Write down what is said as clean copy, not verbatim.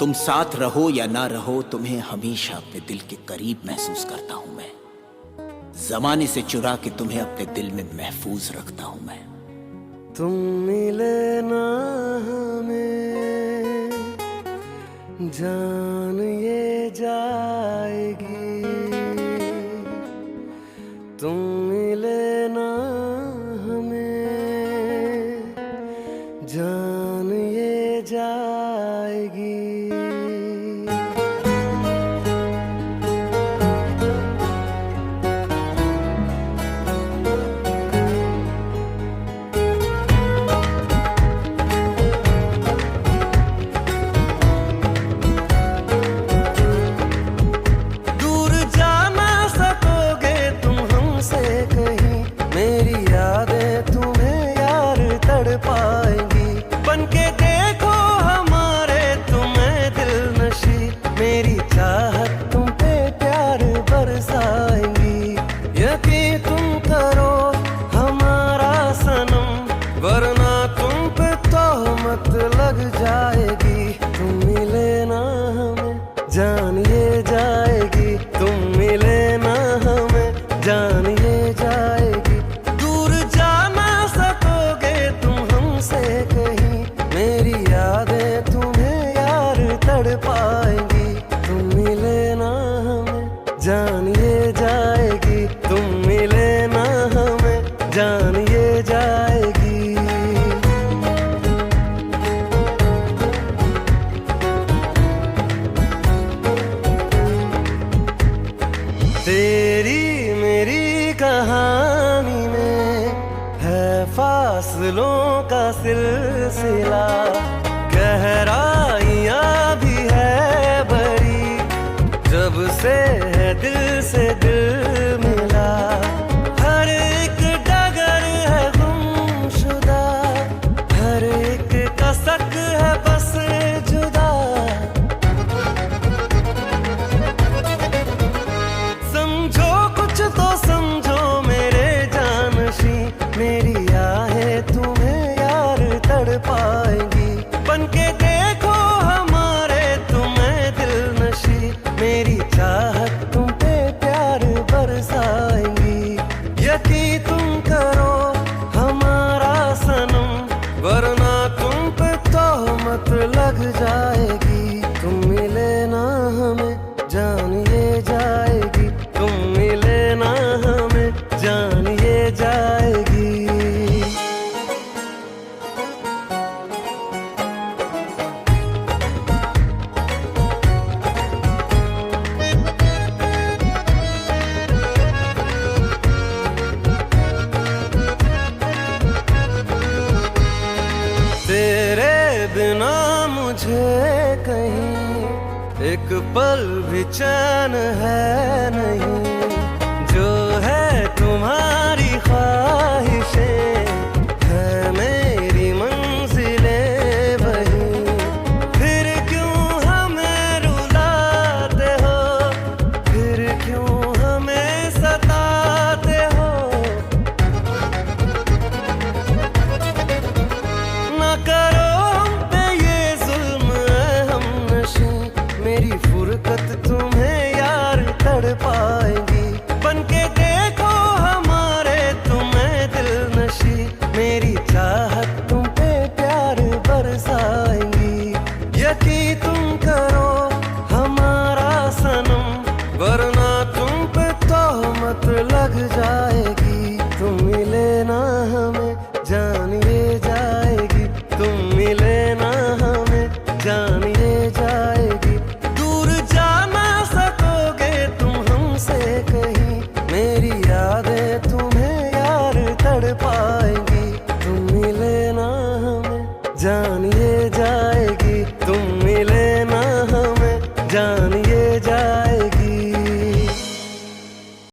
तुम साथ रहो या ना रहो, तुम्हें हमेशा अपने दिल के करीब महसूस करता हूं मैं। जमाने से चुरा के तुम्हें अपने दिल में महफूज रखता हूं मैं। तुम मिले ना हमें जान ये जाएगी, तुम मिले ना हमें जान ये जाएगी। पाएंगी बनके देखो हमारे तुम्हें दिल नशी, मेरी चाहत तुम पे प्यार बरसाएंगी। यकीन तुम करो हमारा सनम, वरना तुम पे तोहमत लग जाएगी। तुम मिले ना हमें जान ये जाएगी, तुम मिले ना हमें जान ये जाएगी। दूर जा ना सकोगे तुम हमसे कहीं, मेरी यादें तुम्हें यार तड़पाएंगी। तुम मिले ना हमें जान ये जाएगी, तुम मिले ना हमें जान ये जाएगी। तेरी मेरी कहानी में है फासलों का सिलसिला, गहराइयाँ भी है बड़ी, जब से है दिल से दिल मिला। हर एक डगर है गुमशुदा, हर एक कसक है बस जुदा। समझो कुछ तो समझो मेरे जानशी, मेरी आहें तुम्हें यार तड़पाएंगी। बनके देखो हमारे तुम्हें दिल नशी, मेरी चाहत तुम पे प्यार बरसाएंगी। यकीन तुम करो हमारा सनम, वरना तुम पे तोहमत लग जाएगी। तुम मिले ना हमें जान ये जाएगी, तुम मिले ना हमें जान ये जाएगी। तेरे बिना मुझे कहीं एक पल भी चैन है नहीं, जो है तुम्हारी ख्वाहिशें है मेरी मंजिलें वही। फिर क्यों हमें रुलाते हो, फिर क्यों हमें सताते हो। ना करो हम पे ये जुल्म है हमनशी, मेरी फुरकत तुम्हें यार तड़पाएंगी। बनके देखो हमारे तुम्हें दिल नशी, मेरी चाहत तुम पे प्यार बरसाएंगी। यकीन तुम करो हमारा सनम, वरना तुम पे तोहमत लग जाएगी। तुम मिले ना हमें जान ये जाएगी, तुम मिले ना हमें जान ये जाएगी। दूर जा ना सकोगे तुम हमसे कहीं, मेरी यादें तुम्हें यार तड़पाएंगी। तुम मिले ना हमें जान ये जाएगी, तुम मिले ना हमें जान